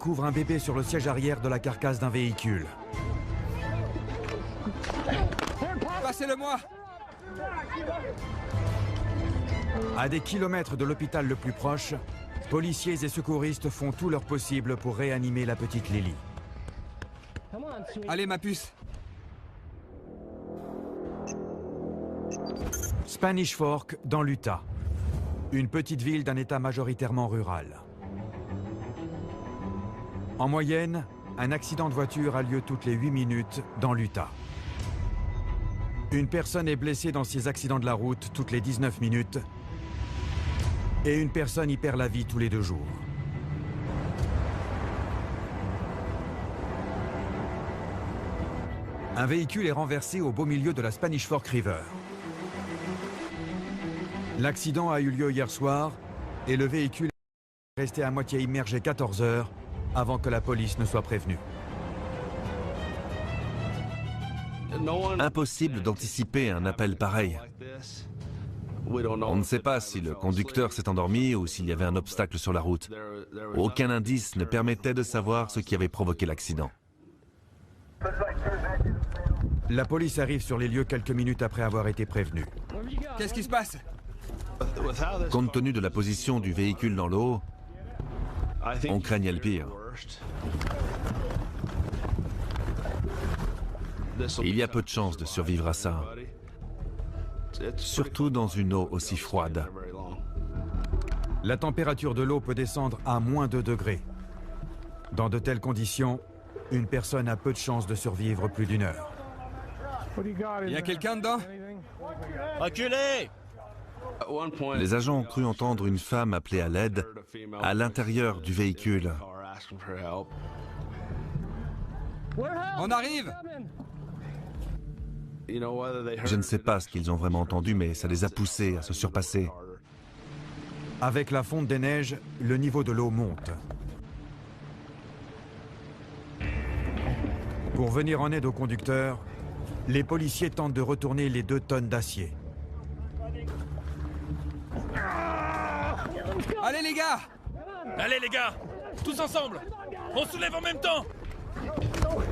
couvre un bébé sur le siège arrière de la carcasse d'un véhicule. Passez-le-moi! À des kilomètres de l'hôpital le plus proche, policiers et secouristes font tout leur possible pour réanimer la petite Lily. Allez, ma puce! Spanish Fork, dans l'Utah. Une petite ville d'un état majoritairement rural. En moyenne, un accident de voiture a lieu toutes les 8 minutes dans l'Utah. Une personne est blessée dans ces accidents de la route toutes les 19 minutes et une personne y perd la vie tous les 2 jours. Un véhicule est renversé au beau milieu de la Spanish Fork River. L'accident a eu lieu hier soir et le véhicule est resté à moitié immergé 14 heures avant que la police ne soit prévenue. Impossible d'anticiper un appel pareil. On ne sait pas si le conducteur s'est endormi ou s'il y avait un obstacle sur la route. Aucun indice ne permettait de savoir ce qui avait provoqué l'accident. La police arrive sur les lieux quelques minutes après avoir été prévenue. Qu'est-ce qui se passe? Compte tenu de la position du véhicule dans l'eau, on craignait le pire. Il y a peu de chances de survivre à ça, surtout dans une eau aussi froide. La température de l'eau peut descendre à moins 2 degrés. Dans de telles conditions, une personne a peu de chances de survivre plus d'1 heure. Il y a quelqu'un dedans? Reculez! Les agents ont cru entendre une femme appeler à l'aide à l'intérieur du véhicule. On arrive! Je ne sais pas ce qu'ils ont vraiment entendu, mais ça les a poussés à se surpasser. Avec la fonte des neiges, le niveau de l'eau monte. Pour venir en aide aux conducteurs, les policiers tentent de retourner les 2 tonnes d'acier. Allez, les gars! Allez les gars! Tous ensemble! On soulève en même temps!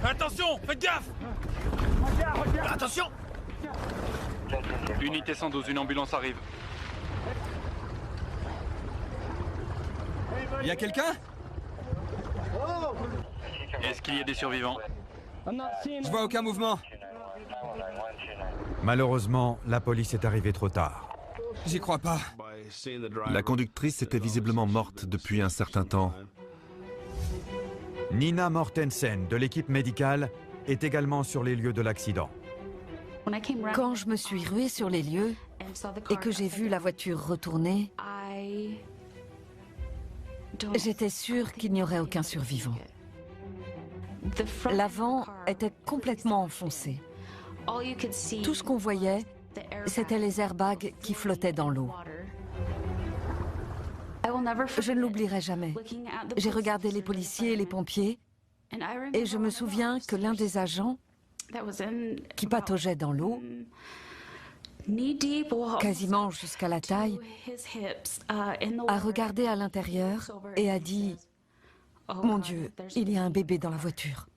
Attention! Faites gaffe! Attention! Unité 112, une ambulance arrive. Il y a quelqu'un? Est-ce qu'il y a des survivants? Je vois aucun mouvement. Malheureusement, la police est arrivée trop tard. J'y crois pas. La conductrice était visiblement morte depuis un certain temps. Nina Mortensen, de l'équipe médicale, est également sur les lieux de l'accident. Quand je me suis ruée sur les lieux et que j'ai vu la voiture retourner, j'étais sûre qu'il n'y aurait aucun survivant. L'avant était complètement enfoncé. Tout ce qu'on voyait, c'était les airbags qui flottaient dans l'eau. Je ne l'oublierai jamais. J'ai regardé les policiers et les pompiers et je me souviens que l'un des agents qui pataugeait dans l'eau, quasiment jusqu'à la taille, a regardé à l'intérieur et a dit « Mon Dieu, il y a un bébé dans la voiture. »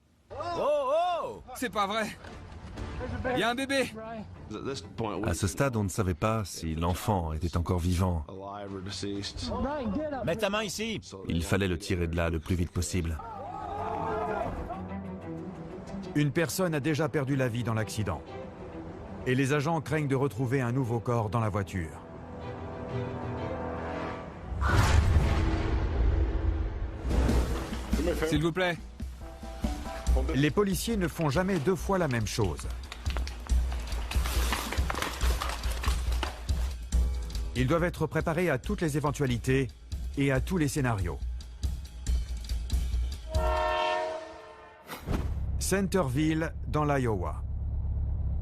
C'est pas vrai. Il y a un bébé. À ce stade, on ne savait pas si l'enfant était encore vivant. Mets ta main ici! Il fallait le tirer de là le plus vite possible. Une personne a déjà perdu la vie dans l'accident. Et les agents craignent de retrouver un nouveau corps dans la voiture. S'il vous plaît. Les policiers ne font jamais 2 fois la même chose. Ils doivent être préparés à toutes les éventualités et à tous les scénarios. Centerville, dans l'Iowa.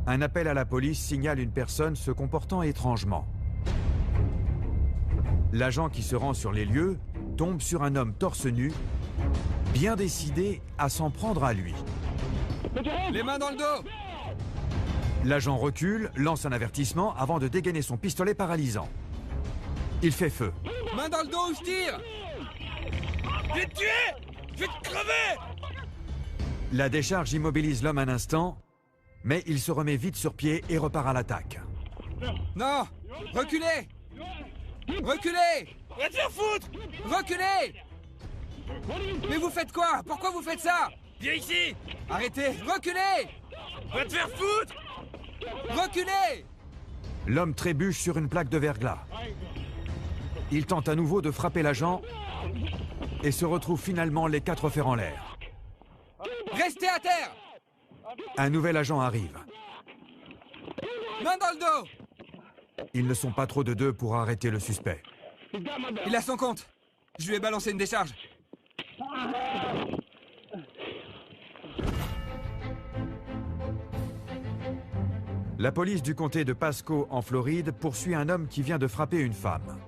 Un appel à la police signale une personne se comportant étrangement. L'agent qui se rend sur les lieux tombe sur un homme torse nu, bien décidé à s'en prendre à lui. Les mains dans le dos! L'agent recule, lance un avertissement avant de dégainer son pistolet paralysant. Il fait feu. Main dans le dos ou je tire! Je vais te tuer! Je vais te crever! La décharge immobilise l'homme un instant, mais il se remet vite sur pied et repart à l'attaque. Non! Reculez! Reculez! Va te faire foutre! Reculez! Mais vous faites quoi? Pourquoi vous faites ça? Viens ici! Arrêtez! Reculez! Va te faire foutre! Reculez! L'homme trébuche sur une plaque de verglas. Il tente à nouveau de frapper l'agent et se retrouve finalement les 4 fers en l'air. Restez à terre! Un nouvel agent arrive. Main dans le dos! Ils ne sont pas trop de deux pour arrêter le suspect. Il a son compte. Je lui ai balancé une décharge. La police du comté de Pasco, en Floride, poursuit un homme qui vient de frapper une femme.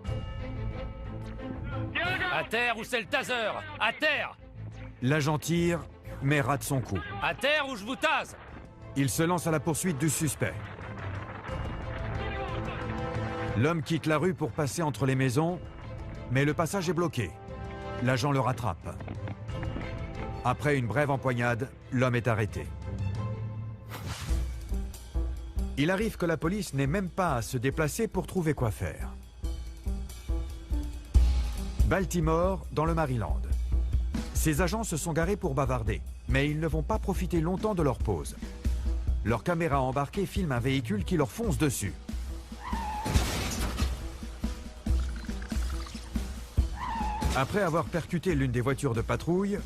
À terre ou c'est le taser? À terre! L'agent tire, mais rate son coup. À terre ou je vous tase! Il se lance à la poursuite du suspect. L'homme quitte la rue pour passer entre les maisons, mais le passage est bloqué. L'agent le rattrape. Après une brève empoignade, l'homme est arrêté. Il arrive que la police n'ait même pas à se déplacer pour trouver quoi faire. Baltimore, dans le Maryland. Ces agents se sont garés pour bavarder, mais ils ne vont pas profiter longtemps de leur pause. Leur caméra embarquée filme un véhicule qui leur fonce dessus. Après avoir percuté l'une des voitures de patrouille,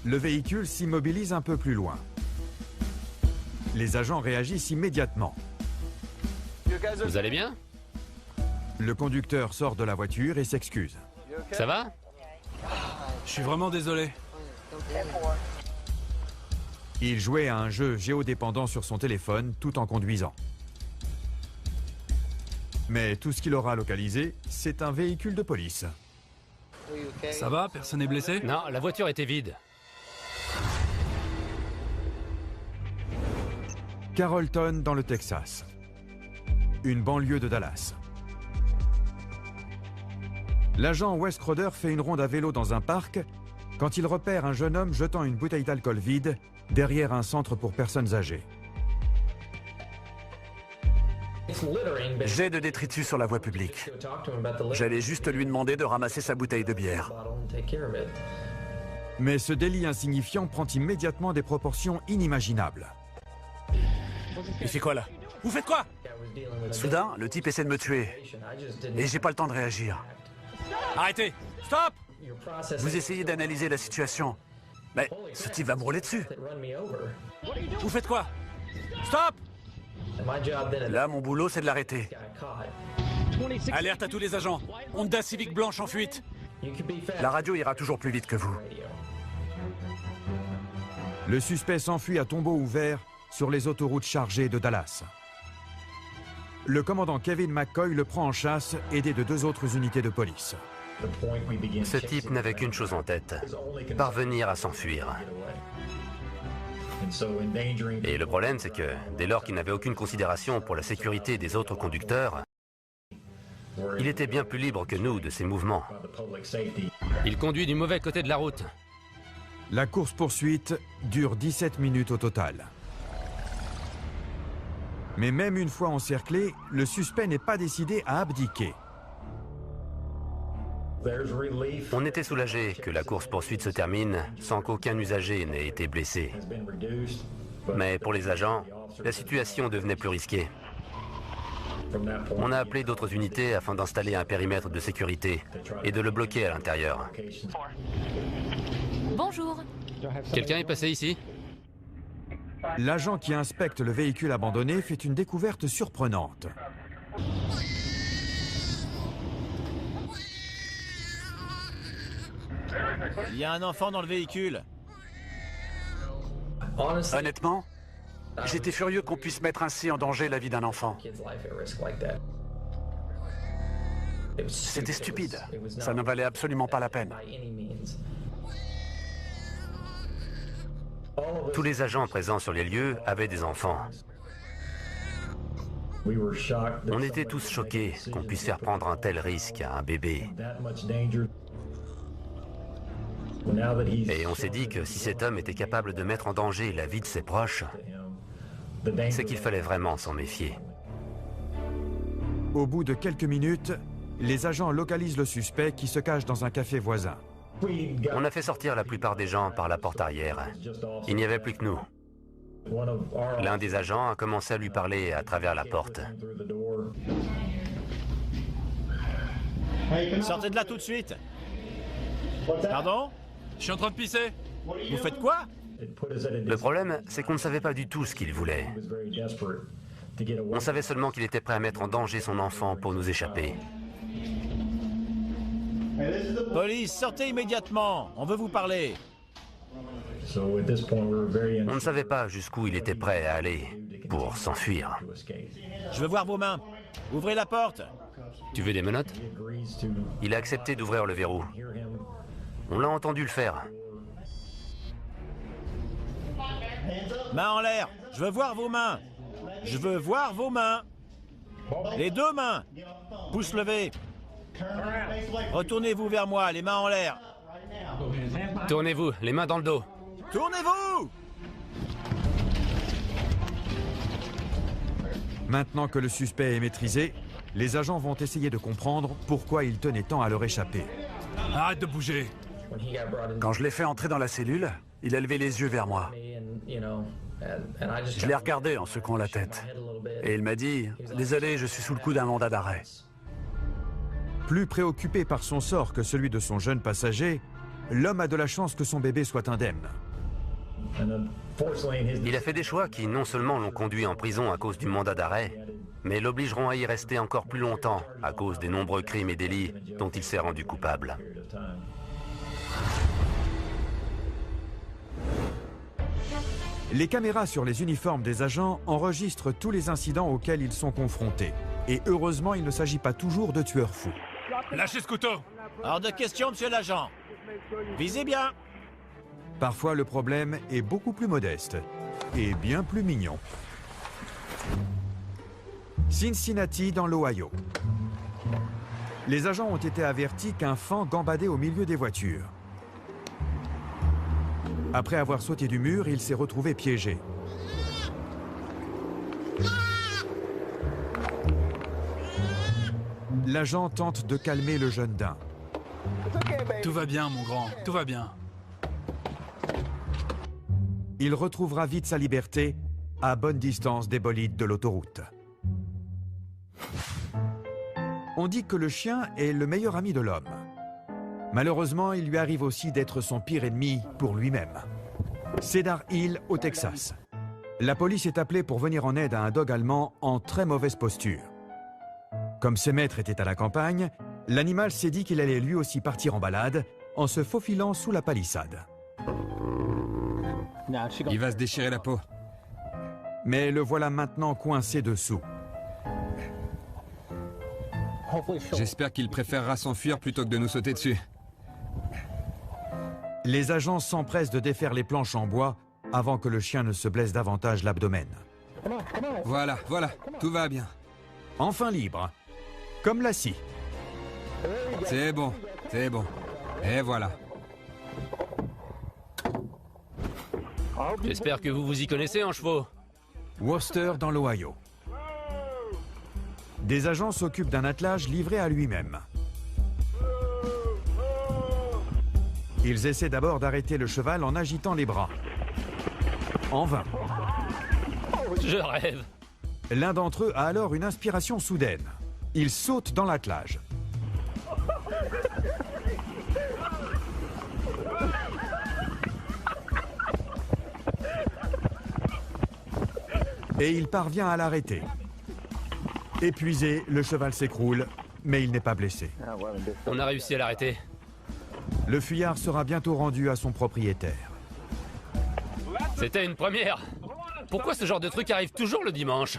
le véhicule s'immobilise un peu plus loin. Les agents réagissent immédiatement. Vous allez bien? Le conducteur sort de la voiture et s'excuse. Ça va? Je suis vraiment désolé. Il jouait à un jeu géodépendant sur son téléphone tout en conduisant. Mais tout ce qu'il aura localisé, c'est un véhicule de police. Ça va? Personne n'est blessé? Non, la voiture était vide. Carrollton, dans le Texas. Une banlieue de Dallas. L'agent Wes Crowder fait une ronde à vélo dans un parc quand il repère un jeune homme jetant une bouteille d'alcool vide derrière un centre pour personnes âgées. J'ai de détritus sur la voie publique. J'allais juste lui demander de ramasser sa bouteille de bière. Mais ce délit insignifiant prend immédiatement des proportions inimaginables. Il fait quoi là? Vous faites quoi? Soudain, le type essaie de me tuer. Et j'ai pas le temps de réagir. Arrêtez! Stop! Vous essayez d'analyser la situation. Mais ce type va me rouler dessus. Vous faites quoi? Stop! Là, mon boulot, c'est de l'arrêter. Alerte à tous les agents. Honda Civic blanche en fuite. La radio ira toujours plus vite que vous. Le suspect s'enfuit à tombeau ouvert sur les autoroutes chargées de Dallas. Le commandant Kevin McCoy le prend en chasse, aidé de 2 autres unités de police. Ce type n'avait qu'une chose en tête, parvenir à s'enfuir. Et le problème, c'est que dès lors qu'il n'avait aucune considération pour la sécurité des autres conducteurs, il était bien plus libre que nous de ses mouvements. Il conduit du mauvais côté de la route. La course-poursuite dure 17 minutes au total. Mais même une fois encerclé, le suspect n'est pas décidé à abdiquer. On était soulagé que la course-poursuite se termine sans qu'aucun usager n'ait été blessé. Mais pour les agents, la situation devenait plus risquée. On a appelé d'autres unités afin d'installer un périmètre de sécurité et de le bloquer à l'intérieur. Bonjour. Quelqu'un est passé ici? L'agent qui inspecte le véhicule abandonné fait une découverte surprenante. Il y a un enfant dans le véhicule. Honnêtement, j'étais furieux qu'on puisse mettre ainsi en danger la vie d'un enfant. C'était stupide. Ça ne valait absolument pas la peine. Tous les agents présents sur les lieux avaient des enfants. On était tous choqués qu'on puisse faire prendre un tel risque à un bébé. Et on s'est dit que si cet homme était capable de mettre en danger la vie de ses proches, c'est qu'il fallait vraiment s'en méfier. Au bout de quelques minutes, les agents localisent le suspect qui se cache dans un café voisin. On a fait sortir la plupart des gens par la porte arrière. Il n'y avait plus que nous. L'un des agents a commencé à lui parler à travers la porte. Sortez de là tout de suite. Pardon? Je suis en train de pisser. Vous faites quoi? Le problème, c'est qu'on ne savait pas du tout ce qu'il voulait. On savait seulement qu'il était prêt à mettre en danger son enfant pour nous échapper. Police, sortez immédiatement. On veut vous parler. On ne savait pas jusqu'où il était prêt à aller pour s'enfuir. Je veux voir vos mains. Ouvrez la porte. Tu veux des menottes? Il a accepté d'ouvrir le verrou. On l'a entendu le faire. Mains en l'air. Je veux voir vos mains. Je veux voir vos mains. Les deux mains. Pouce levé. Retournez-vous vers moi, les mains en l'air. Tournez-vous, les mains dans le dos. Tournez-vous! Maintenant que le suspect est maîtrisé, les agents vont essayer de comprendre pourquoi il tenait tant à leur échapper. Arrête de bouger. Quand je l'ai fait entrer dans la cellule, il a levé les yeux vers moi. Je l'ai regardé en secouant la tête. Et il m'a dit « Désolé, je suis sous le coup d'un mandat d'arrêt ». Plus préoccupé par son sort que celui de son jeune passager, l'homme a de la chance que son bébé soit indemne. Il a fait des choix qui non seulement l'ont conduit en prison à cause du mandat d'arrêt, mais l'obligeront à y rester encore plus longtemps à cause des nombreux crimes et délits dont il s'est rendu coupable. Les caméras sur les uniformes des agents enregistrent tous les incidents auxquels ils sont confrontés. Et heureusement, il ne s'agit pas toujours de tueurs fous. Lâchez ce couteau. Hors de question, monsieur l'agent. Visez bien. Parfois, le problème est beaucoup plus modeste et bien plus mignon. Cincinnati, dans l'Ohio. Les agents ont été avertis qu'un fan gambadait au milieu des voitures. Après avoir sauté du mur, il s'est retrouvé piégé. L'agent tente de calmer le jeune daim. Tout va bien, mon grand. Tout va bien. Il retrouvera vite sa liberté à bonne distance des bolides de l'autoroute. On dit que le chien est le meilleur ami de l'homme. Malheureusement, il lui arrive aussi d'être son pire ennemi pour lui-même. Cedar Hill, au Texas. La police est appelée pour venir en aide à un dog allemand en très mauvaise posture. Comme ses maîtres étaient à la campagne, l'animal s'est dit qu'il allait lui aussi partir en balade en se faufilant sous la palissade. Il va se déchirer la peau. Mais le voilà maintenant coincé dessous. J'espère qu'il préférera s'enfuir plutôt que de nous sauter dessus. Les agents s'empressent de défaire les planches en bois avant que le chien ne se blesse davantage l'abdomen. Voilà, tout va bien. Enfin libre, comme la scie. C'est bon. Et voilà. J'espère que vous vous y connaissez en chevaux. Worcester, dans l'Ohio. Des agents s'occupent d'un attelage livré à lui-même. Ils essaient d'abord d'arrêter le cheval en agitant les bras. En vain. Je rêve. L'un d'entre eux a alors une inspiration soudaine. Il saute dans l'attelage. Et il parvient à l'arrêter. Épuisé, le cheval s'écroule, mais il n'est pas blessé. On a réussi à l'arrêter. Le fuyard sera bientôt rendu à son propriétaire. C'était une première. Pourquoi ce genre de truc arrive toujours le dimanche?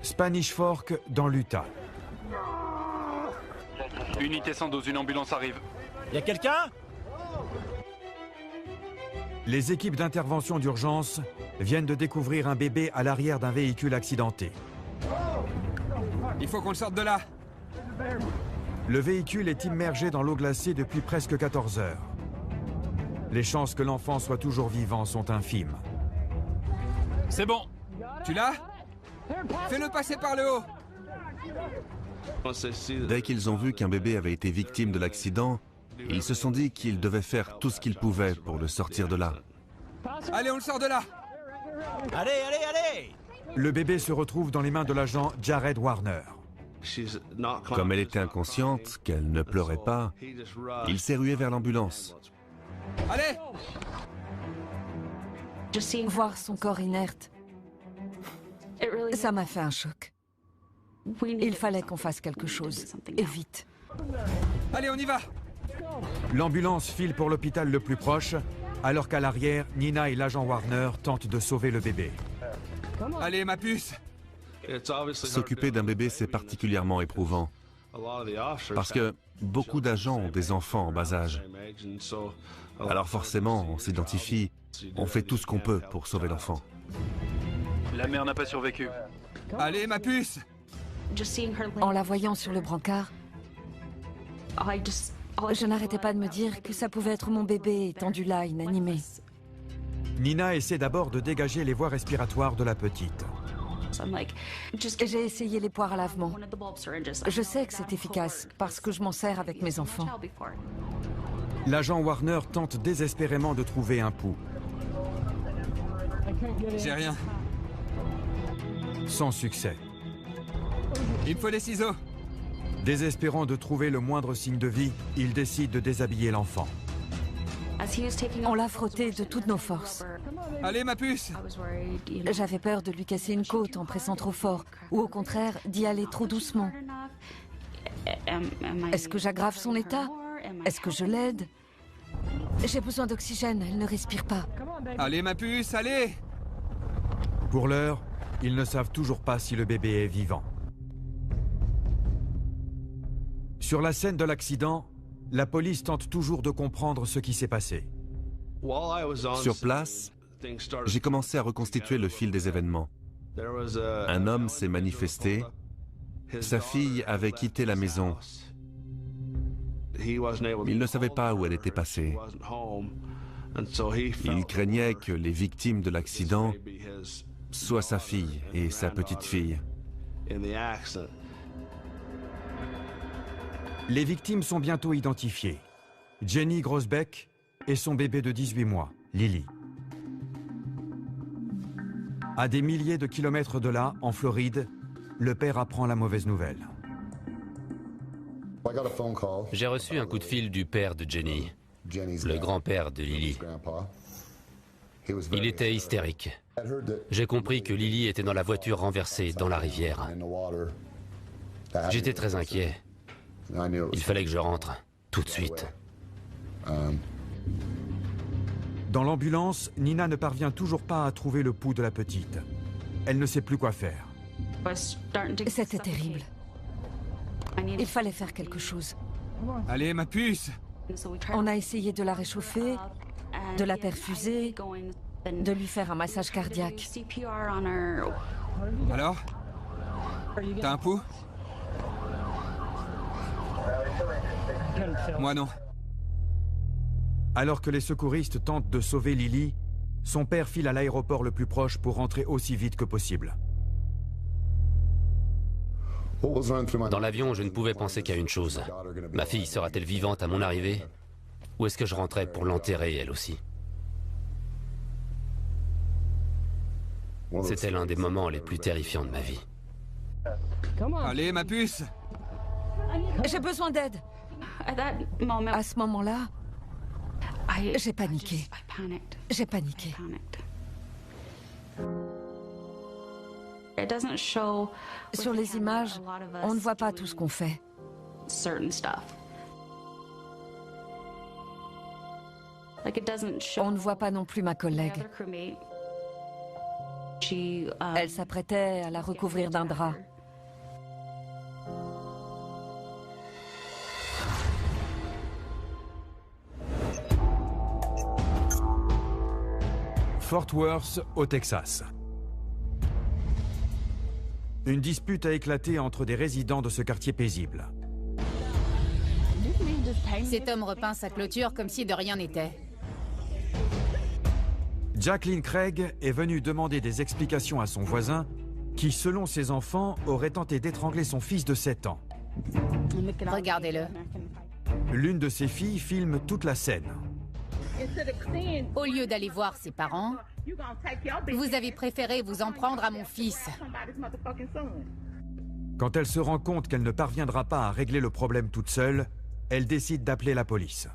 Spanish Fork, dans l'Utah. Unité 112, une ambulance arrive. Y a quelqu'un? Les équipes d'intervention d'urgence viennent de découvrir un bébé à l'arrière d'un véhicule accidenté. Il faut qu'on le sorte de là. Le véhicule est immergé dans l'eau glacée depuis presque 14 heures. Les chances que l'enfant soit toujours vivant sont infimes. C'est bon. Tu l'as? Fais-le passer par le haut. Dès qu'ils ont vu qu'un bébé avait été victime de l'accident, ils se sont dit qu'ils devaient faire tout ce qu'ils pouvaient pour le sortir de là. Allez, on le sort de là. Allez, allez, allez! Le bébé se retrouve dans les mains de l'agent Jared Warner. Comme elle était inconsciente, qu'elle ne pleurait pas, il s'est rué vers l'ambulance. Allez! Voir son corps inerte, ça m'a fait un choc. Il fallait qu'on fasse quelque chose, et vite. Allez, on y va! L'ambulance file pour l'hôpital le plus proche, alors qu'à l'arrière, Nina et l'agent Warner tentent de sauver le bébé. Allez, ma puce! S'occuper d'un bébé, c'est particulièrement éprouvant. Parce que beaucoup d'agents ont des enfants en bas âge. Alors forcément, on s'identifie, on fait tout ce qu'on peut pour sauver l'enfant. La mère n'a pas survécu. Allez, ma puce! En la voyant sur le brancard, je n'arrêtais pas de me dire que ça pouvait être mon bébé étendu là, inanimé. Nina essaie d'abord de dégager les voies respiratoires de la petite. J'ai essayé les poires à lavement. Je sais que c'est efficace parce que je m'en sers avec mes enfants. L'agent Warner tente désespérément de trouver un pouls. J'ai rien. Sans succès. Il me faut des ciseaux. Désespérant de trouver le moindre signe de vie, il décide de déshabiller l'enfant. On l'a frotté de toutes nos forces. Allez, ma puce! J'avais peur de lui casser une côte en pressant trop fort, ou au contraire, d'y aller trop doucement. Est-ce que j'aggrave son état? Est-ce que je l'aide? J'ai besoin d'oxygène, elle ne respire pas. Allez, ma puce, allez! Pour l'heure, ils ne savent toujours pas si le bébé est vivant. Sur la scène de l'accident, la police tente toujours de comprendre ce qui s'est passé. Sur place, j'ai commencé à reconstituer le fil des événements. Un homme s'est manifesté. Sa fille avait quitté la maison. Il ne savait pas où elle était passée. Il craignait que les victimes de l'accident soient sa fille et sa petite-fille. Les victimes sont bientôt identifiées. Jenny Grosbeck et son bébé de 18 mois, Lily. À des milliers de kilomètres de là, en Floride, le père apprend la mauvaise nouvelle. J'ai reçu un coup de fil du père de Jenny, le grand-père de Lily. Il était hystérique. J'ai compris que Lily était dans la voiture renversée dans la rivière. J'étais très inquiet. Il fallait que je rentre, tout de suite. Dans l'ambulance, Nina ne parvient toujours pas à trouver le pouls de la petite. Elle ne sait plus quoi faire. C'était terrible. Il fallait faire quelque chose. Allez, ma puce! On a essayé de la réchauffer, de la perfuser, de lui faire un massage cardiaque. Alors? T'as un pouls? Moi non. Alors que les secouristes tentent de sauver Lily, son père file à l'aéroport le plus proche pour rentrer aussi vite que possible. Dans l'avion, je ne pouvais penser qu'à une chose. Ma fille sera-t-elle vivante à mon arrivée? Ou est-ce que je rentrais pour l'enterrer, elle aussi? C'était l'un des moments les plus terrifiants de ma vie. Allez, ma puce! J'ai besoin d'aide. À ce moment-là, j'ai paniqué. J'ai paniqué. Sur les images, on ne voit pas tout ce qu'on fait. On ne voit pas non plus ma collègue. Elle s'apprêtait à la recouvrir d'un drap. Fort Worth, au Texas. Une dispute a éclaté entre des résidents de ce quartier paisible. Cet homme repeint sa clôture comme si de rien n'était. Jacqueline Craig est venue demander des explications à son voisin qui, selon ses enfants, aurait tenté d'étrangler son fils de 7 ans. Regardez-le. L'une de ses filles filme toute la scène. Au lieu d'aller voir ses parents, vous avez préféré vous en prendre à mon fils. Quand elle se rend compte qu'elle ne parviendra pas à régler le problème toute seule, elle décide d'appeler la police.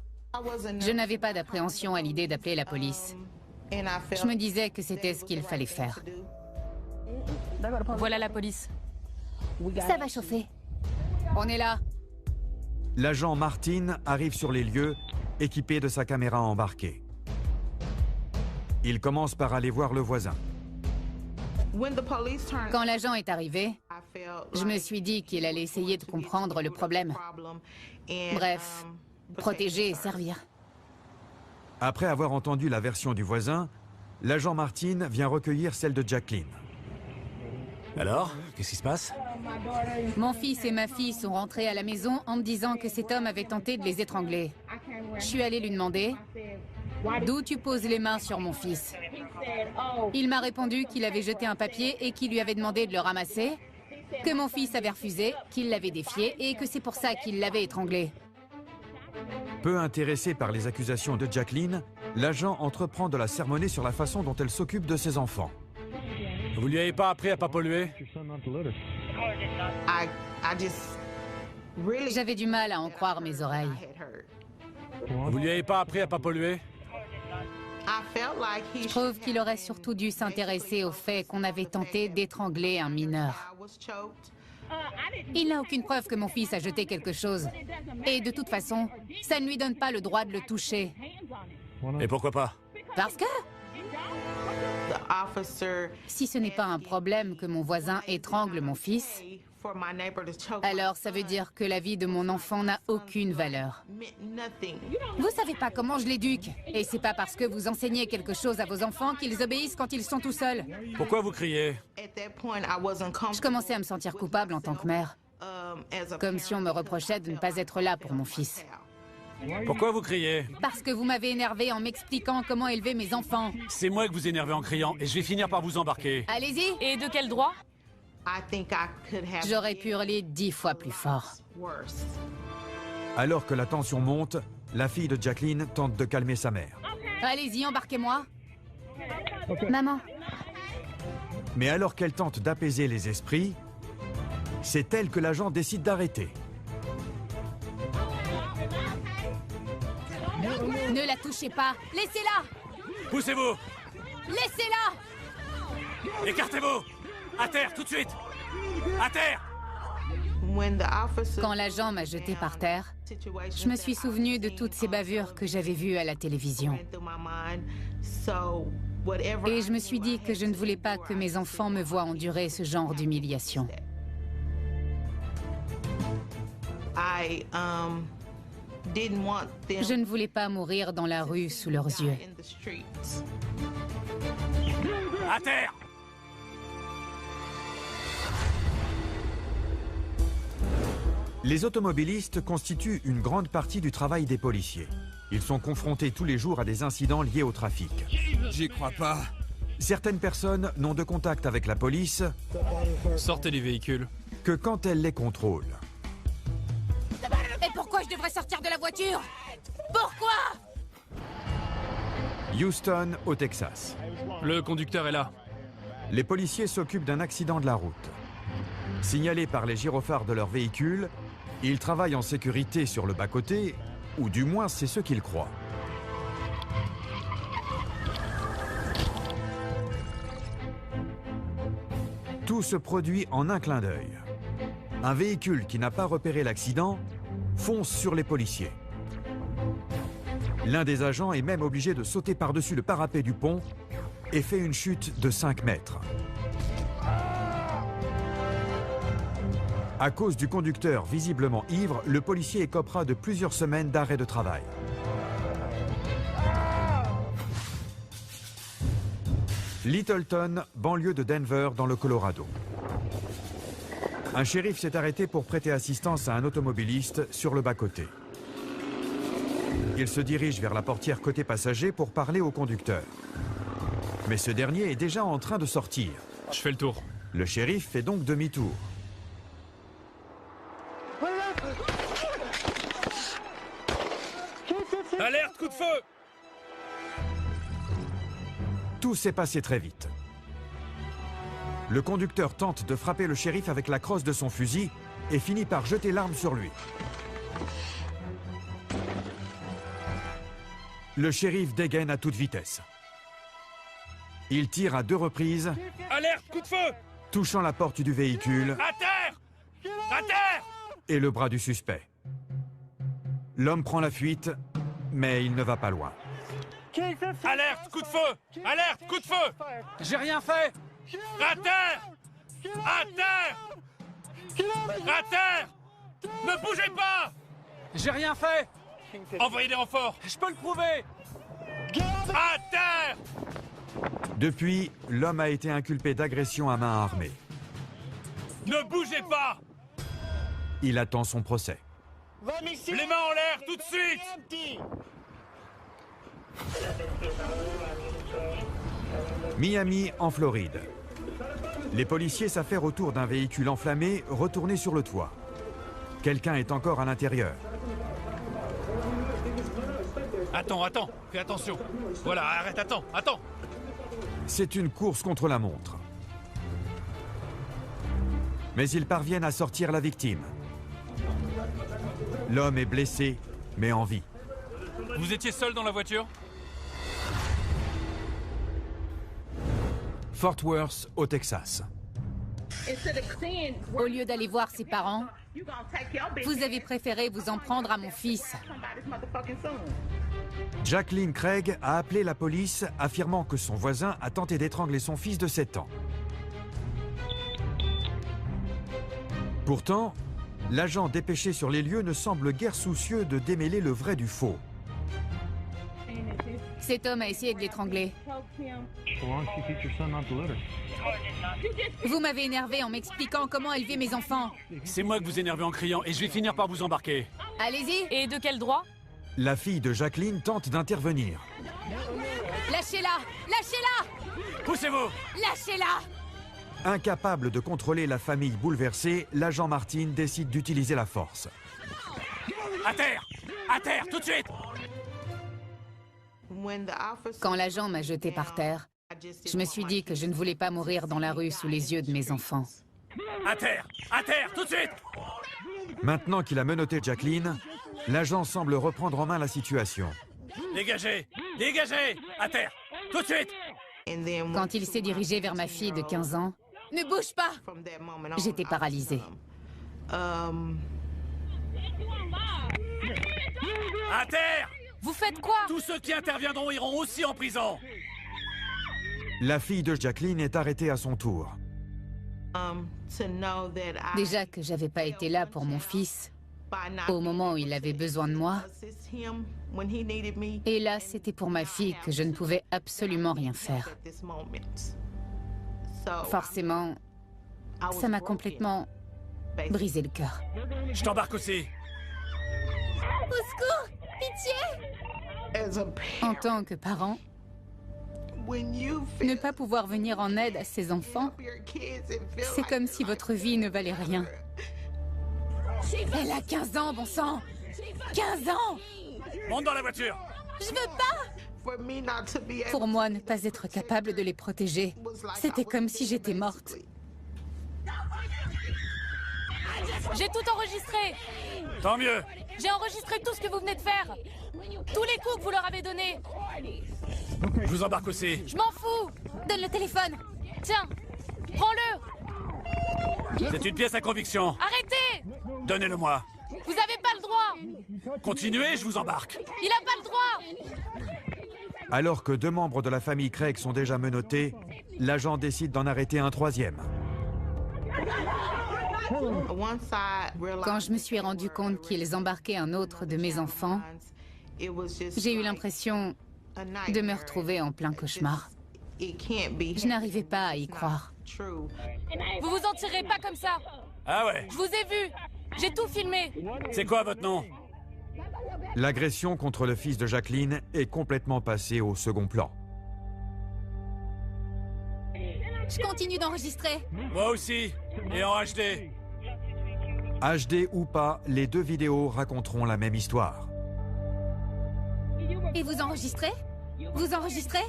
Je n'avais pas d'appréhension à l'idée d'appeler la police. Je me disais que c'était ce qu'il fallait faire. Voilà la police. Ça va chauffer. On est là. L'agent Martin arrive sur les lieux, équipé de sa caméra embarquée. Il commence par aller voir le voisin. Quand l'agent est arrivé, je me suis dit qu'il allait essayer de comprendre le problème. Bref, protéger et servir. Après avoir entendu la version du voisin, l'agent Martin vient recueillir celle de Jacqueline. Alors, qu'est-ce qui se passe? Mon fils et ma fille sont rentrés à la maison en me disant que cet homme avait tenté de les étrangler. Je suis allée lui demander « D'où tu poses les mains sur mon fils ?» Il m'a répondu qu'il avait jeté un papier et qu'il lui avait demandé de le ramasser, que mon fils avait refusé, qu'il l'avait défié et que c'est pour ça qu'il l'avait étranglé. Peu intéressé par les accusations de Jacqueline, l'agent entreprend de la sermonner sur la façon dont elle s'occupe de ses enfants. Vous lui avez pas appris à pas polluer? J'avais du mal à en croire mes oreilles. Vous lui avez pas appris à pas polluer? Je trouve qu'il aurait surtout dû s'intéresser au fait qu'on avait tenté d'étrangler un mineur. Il n'a aucune preuve que mon fils a jeté quelque chose. Et de toute façon, ça ne lui donne pas le droit de le toucher. Et pourquoi pas? Parce que... Si ce n'est pas un problème que mon voisin étrangle mon fils, alors ça veut dire que la vie de mon enfant n'a aucune valeur. Vous savez pas comment je l'éduque. Et c'est pas parce que vous enseignez quelque chose à vos enfants qu'ils obéissent quand ils sont tout seuls. Pourquoi vous criez? Je commençais à me sentir coupable en tant que mère. Comme si on me reprochait de ne pas être là pour mon fils. Pourquoi vous criez? Parce que vous m'avez énervé en m'expliquant comment élever mes enfants. C'est moi que vous énervez en criant et je vais finir par vous embarquer. Allez-y. Et de quel droit? J'aurais pu hurler 10 fois plus fort. Alors que la tension monte, la fille de Jacqueline tente de calmer sa mère. Allez-y, embarquez-moi. Maman. Mais alors qu'elle tente d'apaiser les esprits, c'est elle que l'agent décide d'arrêter. Ne la touchez pas. Laissez-la. Poussez-vous. Laissez-la. Écartez-vous. À terre, tout de suite. À terre. Quand l'agent m'a jeté par terre, je me suis souvenu de toutes ces bavures que j'avais vues à la télévision. Et je me suis dit que je ne voulais pas que mes enfants me voient endurer ce genre d'humiliation. Je ne voulais pas mourir dans la rue sous leurs yeux. À terre. Les automobilistes constituent une grande partie du travail des policiers. Ils sont confrontés tous les jours à des incidents liés au trafic. J'y crois pas. Certaines personnes n'ont de contact avec la police Sortez les véhicules. que quand elle les contrôle. Et pourquoi je devrais sortir de la voiture? Pourquoi? Houston, au Texas. Le conducteur est là. Les policiers s'occupent d'un accident de la route. Signalés par les gyrophares de leur véhicule, ils travaillent en sécurité sur le bas-côté, ou du moins c'est ce qu'ils croient. Tout se produit en un clin d'œil. Un véhicule qui n'a pas repéré l'accident fonce sur les policiers. L'un des agents est même obligé de sauter par-dessus le parapet du pont et fait une chute de 5 mètres. À cause du conducteur visiblement ivre, le policier écopera de plusieurs semaines d'arrêt de travail. Littleton, banlieue de Denver, dans le Colorado. Un shérif s'est arrêté pour prêter assistance à un automobiliste sur le bas-côté. Il se dirige vers la portière côté passager pour parler au conducteur. Mais ce dernier est déjà en train de sortir. Je fais le tour. Le shérif fait donc demi-tour. Alerte, coup de feu! Tout s'est passé très vite. Le conducteur tente de frapper le shérif avec la crosse de son fusil et finit par jeter l'arme sur lui. Le shérif dégaine à toute vitesse. Il tire à 2 reprises, Alerte, coup de feu! touchant la porte du véhicule À terre! À terre! et le bras du suspect. L'homme prend la fuite, mais il ne va pas loin. Alerte, coup de feu! Alerte, coup de feu! J'ai rien fait! À terre! À terre! À terre! Ne bougez pas! J'ai rien fait! Envoyez des renforts! Je peux le prouver! À terre! Depuis, l'homme a été inculpé d'agression à main armée. Ne bougez pas! Il attend son procès. Les mains en l'air, tout de suite! Miami, en Floride. Les policiers s'affairent autour d'un véhicule enflammé retourné sur le toit. Quelqu'un est encore à l'intérieur. Attends, fais attention. Voilà, arrête, attends. C'est une course contre la montre. Mais ils parviennent à sortir la victime. L'homme est blessé, mais en vie. Vous étiez seul dans la voiture? Fort Worth, au Texas. Au lieu d'aller voir ses parents, vous avez préféré vous en prendre à mon fils. Jacqueline Craig a appelé la police, affirmant que son voisin a tenté d'étrangler son fils de 7 ans. Pourtant, l'agent dépêché sur les lieux ne semble guère soucieux de démêler le vrai du faux. Cet homme a essayé de l'étrangler. Vous m'avez énervé en m'expliquant comment élever mes enfants. C'est moi que vous énervez en criant et je vais finir par vous embarquer. Allez-y. Et de quel droit? La fille de Jacqueline tente d'intervenir. Lâchez-la! Lâchez-la! Poussez-vous! Lâchez-la! Incapable de contrôler la famille bouleversée, l'agent Martin décide d'utiliser la force. À terre! À terre, tout de suite! Quand l'agent m'a jeté par terre, je me suis dit que je ne voulais pas mourir dans la rue sous les yeux de mes enfants. À terre! À terre, tout de suite! Maintenant qu'il a menotté Jacqueline, l'agent semble reprendre en main la situation. Dégagez! Dégagez! À terre! Tout de suite! Quand il s'est dirigé vers ma fille de 15 ans, « Ne bouge pas !» J'étais paralysée. À terre! Vous faites quoi? Tous ceux qui interviendront iront aussi en prison! La fille de Jacqueline est arrêtée à son tour. Déjà que j'avais pas été là pour mon fils, au moment où il avait besoin de moi, et là, c'était pour ma fille que je ne pouvais absolument rien faire. Forcément, ça m'a complètement brisé le cœur. Je t'embarque aussi! Au secours! Pitié! En tant que parent, ne pas pouvoir venir en aide à ses enfants, c'est comme si votre vie ne valait rien. Elle a 15 ans, bon sang! 15 ans! Monte dans la voiture! Je veux pas! Pour moi, ne pas être capable de les protéger, c'était comme si j'étais morte. J'ai tout enregistré. Tant mieux! J'ai enregistré tout ce que vous venez de faire. Tous les coups que vous leur avez donnés. Je vous embarque aussi. Je m'en fous. Donne le téléphone. Tiens, prends-le. C'est une pièce à conviction. Arrêtez. Donnez-le-moi. Vous avez pas le droit. Continuez, je vous embarque. Il a pas le droit. Alors que 2 membres de la famille Craig sont déjà menottés, l'agent décide d'en arrêter un 3e. Quand je me suis rendu compte qu'ils embarquaient un autre de mes enfants, j'ai eu l'impression de me retrouver en plein cauchemar. Je n'arrivais pas à y croire. Vous vous en tirez pas comme ça. Ah ouais? Je vous ai vu. J'ai tout filmé. C'est quoi votre nom? L'agression contre le fils de Jacqueline est complètement passée au second plan. Je continue d'enregistrer. Moi aussi, et en HD. HD ou pas, les deux vidéos raconteront la même histoire. Et vous enregistrez? Vous enregistrez?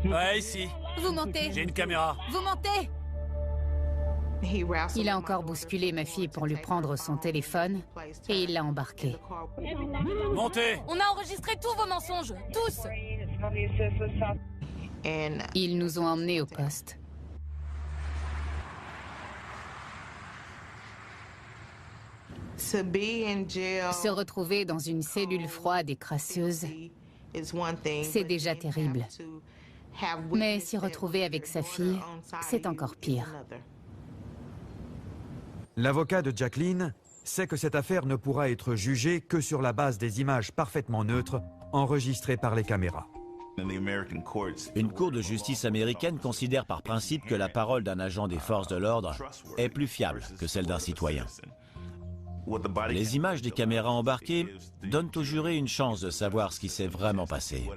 Ouais, ici. Vous mentez. J'ai une caméra. Vous mentez. Il a encore bousculé ma fille pour lui prendre son téléphone et il l'a embarqué. Montez. On a enregistré tous vos mensonges, tous. Ils nous ont emmenés au poste. Se retrouver dans une cellule froide et crasseuse, c'est déjà terrible. Mais s'y retrouver avec sa fille, c'est encore pire. L'avocat de Jacqueline sait que cette affaire ne pourra être jugée que sur la base des images parfaitement neutres enregistrées par les caméras. Une cour de justice américaine considère par principe que la parole d'un agent des forces de l'ordre est plus fiable que celle d'un citoyen. Les images des caméras embarquées donnent aux jurés une chance de savoir ce qui s'est vraiment passé.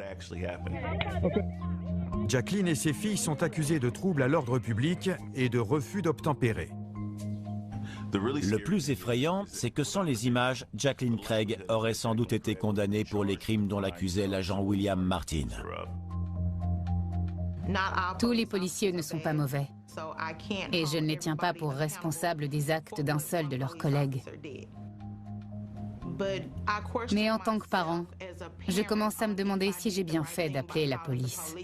Jacqueline et ses filles sont accusées de troubles à l'ordre public et de refus d'obtempérer. Le plus effrayant, c'est que sans les images, Jacqueline Craig aurait sans doute été condamnée pour les crimes dont l'accusait l'agent William Martin. Tous les policiers ne sont pas mauvais. Et je ne les tiens pas pour responsables des actes d'un seul de leurs collègues. Mais en tant que parent, je commence à me demander si j'ai bien fait d'appeler la police.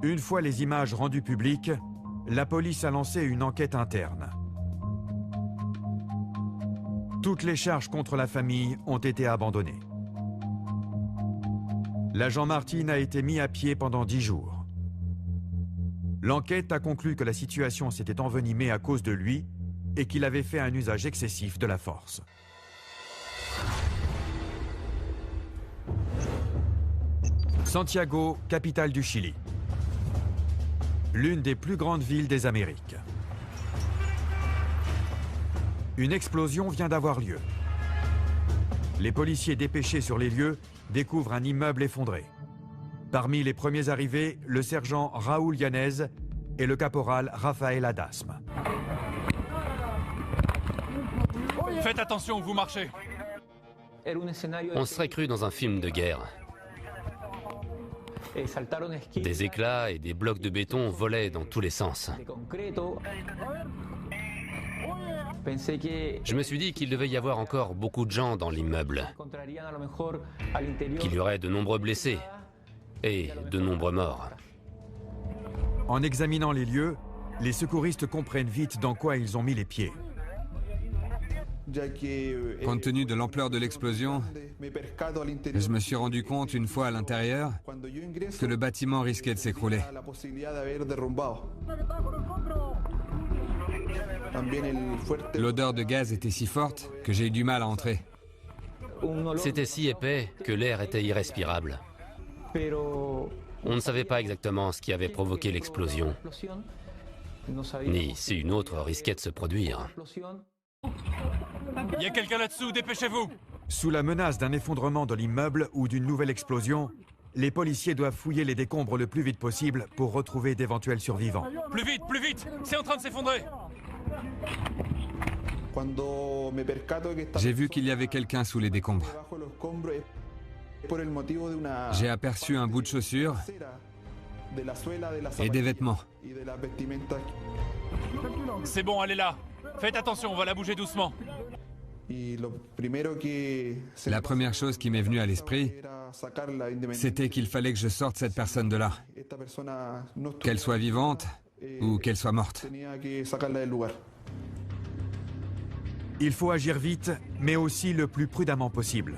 Une fois les images rendues publiques, la police a lancé une enquête interne. Toutes les charges contre la famille ont été abandonnées. L'agent Martin a été mis à pied pendant 10 jours. L'enquête a conclu que la situation s'était envenimée à cause de lui et qu'il avait fait un usage excessif de la force. Santiago, capitale du Chili. L'une des plus grandes villes des Amériques. Une explosion vient d'avoir lieu. Les policiers dépêchés sur les lieux découvrent un immeuble effondré. Parmi les premiers arrivés, le sergent Raúl Yanez et le caporal Rafael Adasme. Faites attention où vous marchez. On serait cru dans un film de guerre. Des éclats et des blocs de béton volaient dans tous les sens. Je me suis dit qu'il devait y avoir encore beaucoup de gens dans l'immeuble, qu'il y aurait de nombreux blessés et de nombreux morts. En examinant les lieux, les secouristes comprennent vite dans quoi ils ont mis les pieds. Compte tenu de l'ampleur de l'explosion, je me suis rendu compte une fois à l'intérieur que le bâtiment risquait de s'écrouler. L'odeur de gaz était si forte que j'ai eu du mal à entrer. C'était si épais que l'air était irrespirable. On ne savait pas exactement ce qui avait provoqué l'explosion, ni si une autre risquait de se produire. Il y a quelqu'un là-dessous, dépêchez-vous! Sous la menace d'un effondrement de l'immeuble ou d'une nouvelle explosion, les policiers doivent fouiller les décombres le plus vite possible pour retrouver d'éventuels survivants. Plus vite! C'est en train de s'effondrer! J'ai vu qu'il y avait quelqu'un sous les décombres. J'ai aperçu un bout de chaussure et des vêtements. C'est bon, elle est là. Faites attention, on va la bouger doucement. La première chose qui m'est venue à l'esprit, c'était qu'il fallait que je sorte cette personne de là. Qu'elle soit vivante ou qu'elle soit morte. Il faut agir vite, mais aussi le plus prudemment possible.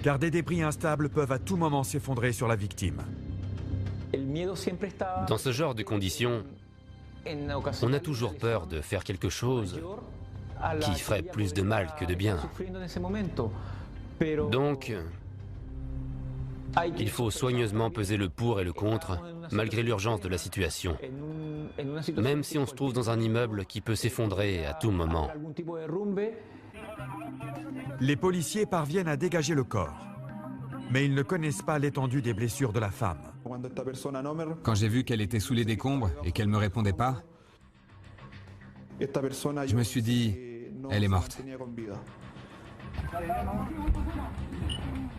Car des débris instables peuvent à tout moment s'effondrer sur la victime. Dans ce genre de conditions, on a toujours peur de faire quelque chose qui ferait plus de mal que de bien. Donc, il faut soigneusement peser le pour et le contre, malgré l'urgence de la situation. Même si on se trouve dans un immeuble qui peut s'effondrer à tout moment. Les policiers parviennent à dégager le corps, mais ils ne connaissent pas l'étendue des blessures de la femme. Quand j'ai vu qu'elle était sous les décombres et qu'elle ne me répondait pas, je me suis dit, elle est morte.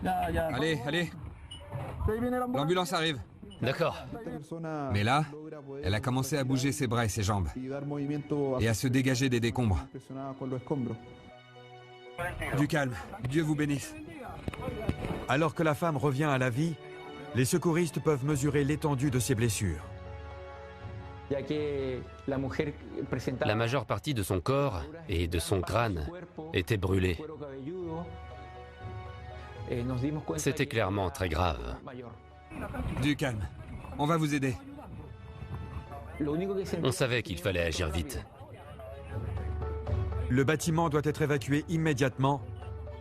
Allez, allez. L'ambulance arrive. D'accord. Mais là, elle a commencé à bouger ses bras et ses jambes, et à se dégager des décombres. Du calme, Dieu vous bénisse. Alors que la femme revient à la vie, les secouristes peuvent mesurer l'étendue de ses blessures. La majeure partie de son corps et de son crâne était brûlée. C'était clairement très grave. Du calme, on va vous aider. On savait qu'il fallait agir vite. Le bâtiment doit être évacué immédiatement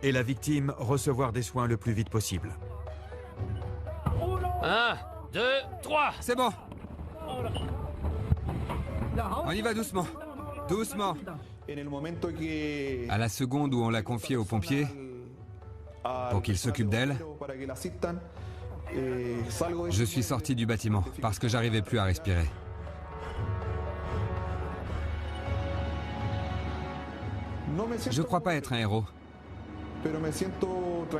et la victime recevoir des soins le plus vite possible. 1, 2, 3. C'est bon. On y va doucement. Doucement. À la seconde où on l'a confiée aux pompiers, pour qu'ils s'occupent d'elle, je suis sorti du bâtiment parce que j'arrivais plus à respirer. Je crois pas être un héros,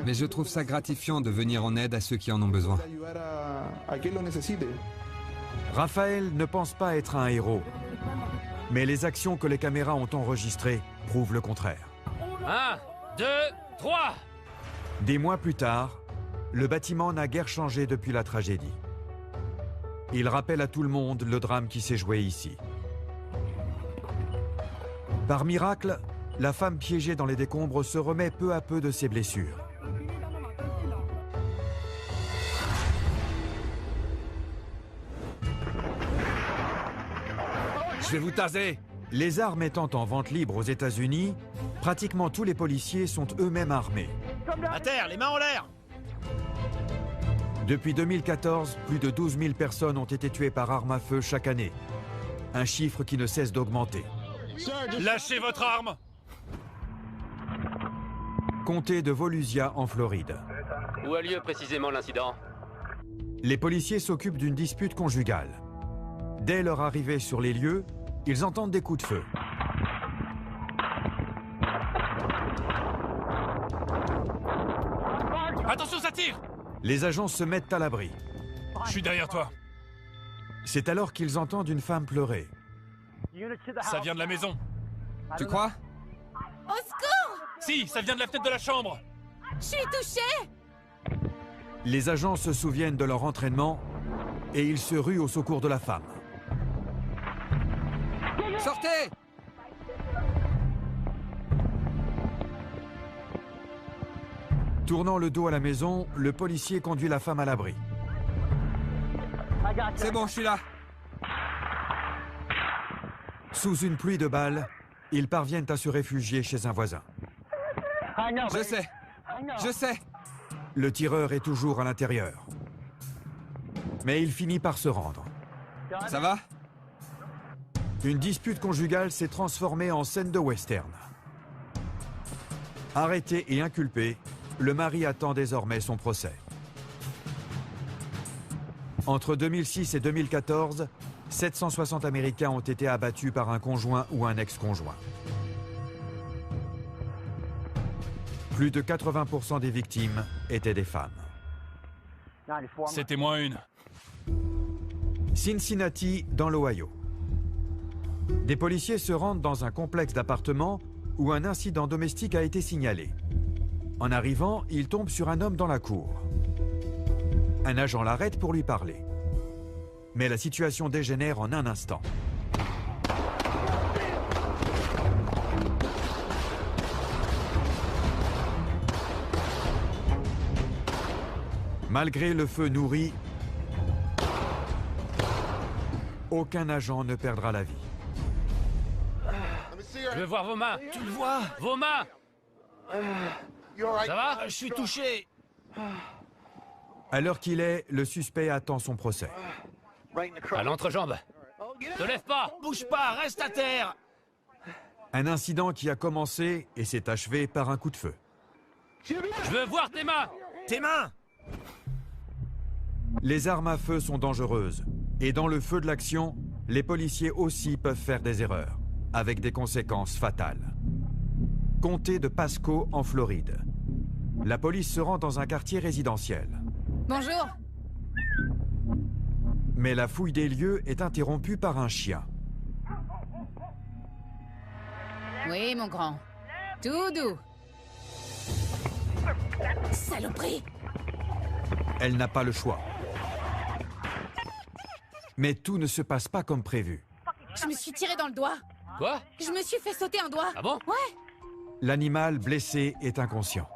mais je trouve ça gratifiant de venir en aide à ceux qui en ont besoin. Raphaël ne pense pas être un héros, mais les actions que les caméras ont enregistrées prouvent le contraire. 1, 2, 3. Des mois plus tard, le bâtiment n'a guère changé depuis la tragédie. Il rappelle à tout le monde le drame qui s'est joué ici. Par miracle, la femme piégée dans les décombres se remet peu à peu de ses blessures. Je vais vous taser! Les armes étant en vente libre aux États-Unis, pratiquement tous les policiers sont eux-mêmes armés. À terre, les mains en l'air! Depuis 2014, plus de 12 000 personnes ont été tuées par arme à feu chaque année. Un chiffre qui ne cesse d'augmenter. Lâchez votre arme! Comté de Volusia en Floride. Où a lieu précisément l'incident? Les policiers s'occupent d'une dispute conjugale. Dès leur arrivée sur les lieux, ils entendent des coups de feu. Attention, ça tire! Les agents se mettent à l'abri. Je suis derrière toi. C'est alors qu'ils entendent une femme pleurer. Ça vient de la maison. Tu crois? Au secours! Si, ça vient de la fenêtre de la chambre. Je suis touchée! Les agents se souviennent de leur entraînement et ils se ruent au secours de la femme. Sortez! Tournant le dos à la maison, le policier conduit la femme à l'abri. C'est bon, je suis là. Sous une pluie de balles, ils parviennent à se réfugier chez un voisin. Je sais. Je sais. Le tireur est toujours à l'intérieur. Mais il finit par se rendre. Ça va? Une dispute conjugale s'est transformée en scène de western. Arrêté et inculpé, le mari attend désormais son procès. Entre 2006 et 2014, 760 Américains ont été abattus par un conjoint ou un ex-conjoint. Plus de 80% des victimes étaient des femmes. C'était moins une. Cincinnati, dans l'Ohio. Des policiers se rendent dans un complexe d'appartements où un incident domestique a été signalé. En arrivant, ils tombent sur un homme dans la cour. Un agent l'arrête pour lui parler. Mais la situation dégénère en un instant. Malgré le feu nourri, aucun agent ne perdra la vie. Je veux voir vos mains. Tu le vois? Vos mains! Ça va? Je suis touché. À l'heure qu'il est, le suspect attend son procès. À l'entrejambe. Te lève pas! Bouge pas, reste à terre! Un incident qui a commencé et s'est achevé par un coup de feu. Je veux voir tes mains! Tes mains! Les armes à feu sont dangereuses. Et dans le feu de l'action, les policiers aussi peuvent faire des erreurs, avec des conséquences fatales. Comté de Pasco, en Floride. La police se rend dans un quartier résidentiel. Bonjour. Mais la fouille des lieux est interrompue par un chien. Oui, mon grand. Tout doux. Saloperie! Elle n'a pas le choix. Mais tout ne se passe pas comme prévu. Je me suis tiré dans le doigt. Quoi? Je me suis fait sauter un doigt. Ah bon? Ouais. L'animal blessé est inconscient.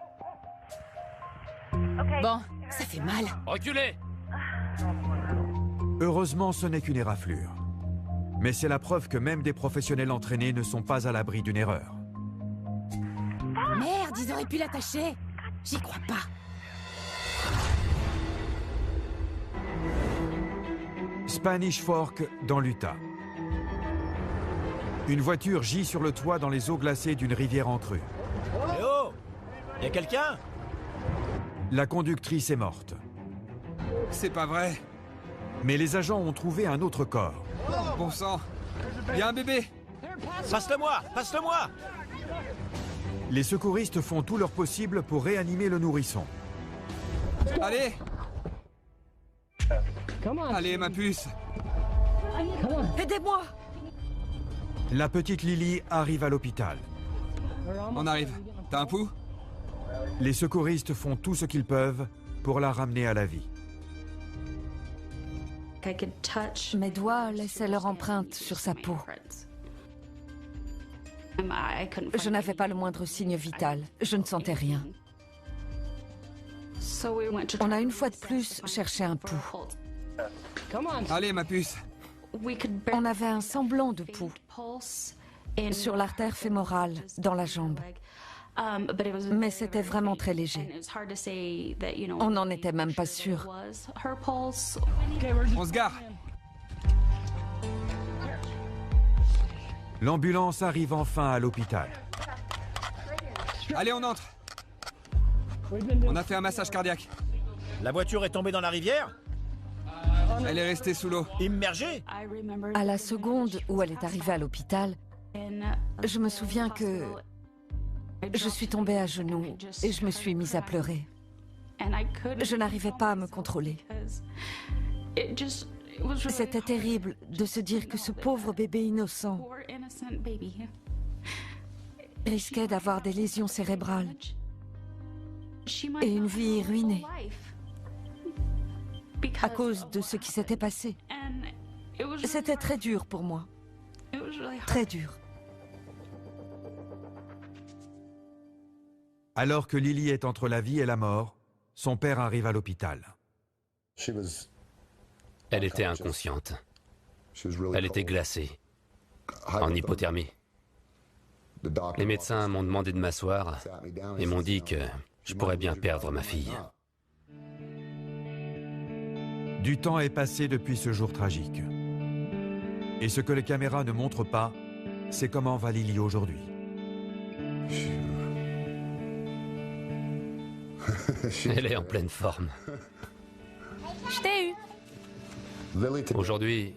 Bon, ça fait mal. Reculez! Heureusement, ce n'est qu'une éraflure. Mais c'est la preuve que même des professionnels entraînés ne sont pas à l'abri d'une erreur. Merde, ils auraient pu l'attacher. J'y crois pas. Spanish Fork, dans l'Utah. Une voiture gît sur le toit dans les eaux glacées d'une rivière en crue. Eh oh! Y a quelqu'un? La conductrice est morte. C'est pas vrai. Mais les agents ont trouvé un autre corps. Bon sang. Il y a un bébé. Passe-le-moi! Passe-le-moi! Les secouristes font tout leur possible pour réanimer le nourrisson. Allez! Allez, ma puce. Aidez-moi! La petite Lily arrive à l'hôpital. On arrive. T'as un pouls? Les secouristes font tout ce qu'ils peuvent pour la ramener à la vie. Mes doigts laissaient leur empreinte sur sa peau. Je n'avais pas le moindre signe vital. Je ne sentais rien. On a une fois de plus cherché un pouls. Allez, ma puce. On avait un semblant de pouls sur l'artère fémorale, dans la jambe. Mais c'était vraiment très léger. On n'en était même pas sûr. On se gare. L'ambulance arrive enfin à l'hôpital. Allez, on entre. On a fait un massage cardiaque. La voiture est tombée dans la rivière? Elle est restée sous l'eau. Immergée? À la seconde où elle est arrivée à l'hôpital, je me souviens que je suis tombée à genoux et je me suis mise à pleurer. Je n'arrivais pas à me contrôler. C'était terrible de se dire que ce pauvre bébé innocent risquait d'avoir des lésions cérébrales et une vie ruinée à cause de ce qui s'était passé. C'était très dur pour moi. Très dur. Alors que Lily est entre la vie et la mort, son père arrive à l'hôpital. Elle était inconsciente. Elle était glacée, en hypothermie. Les médecins m'ont demandé de m'asseoir et m'ont dit que je pourrais bien perdre ma fille. Du temps est passé depuis ce jour tragique. Et ce que les caméras ne montrent pas, c'est comment va Lily aujourd'hui. Elle est en pleine forme. Je t'ai eu. Aujourd'hui,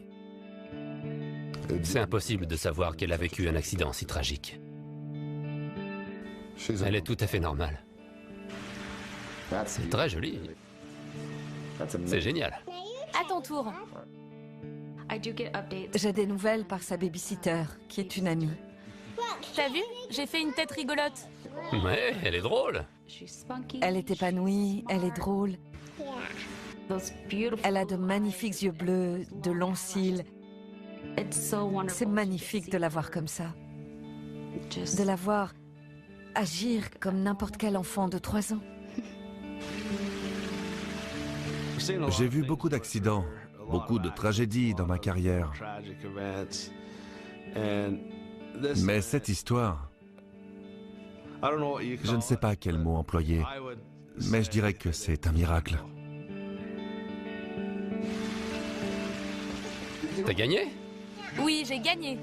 c'est impossible de savoir qu'elle a vécu un accident si tragique. Elle est tout à fait normale. C'est très joli. C'est génial. À ton tour. J'ai des nouvelles par sa babysitter, qui est une amie. T'as vu? J'ai fait une tête rigolote. Mais elle est drôle. Elle est épanouie, elle est drôle. Elle a de magnifiques yeux bleus, de longs cils. C'est magnifique de la voir comme ça. De la voir agir comme n'importe quel enfant de 3 ans. J'ai vu beaucoup d'accidents, beaucoup de tragédies dans ma carrière. Mais cette histoire, je ne sais pas quel mot employer, mais je dirais que c'est un miracle. T'as gagné? Oui, j'ai gagné.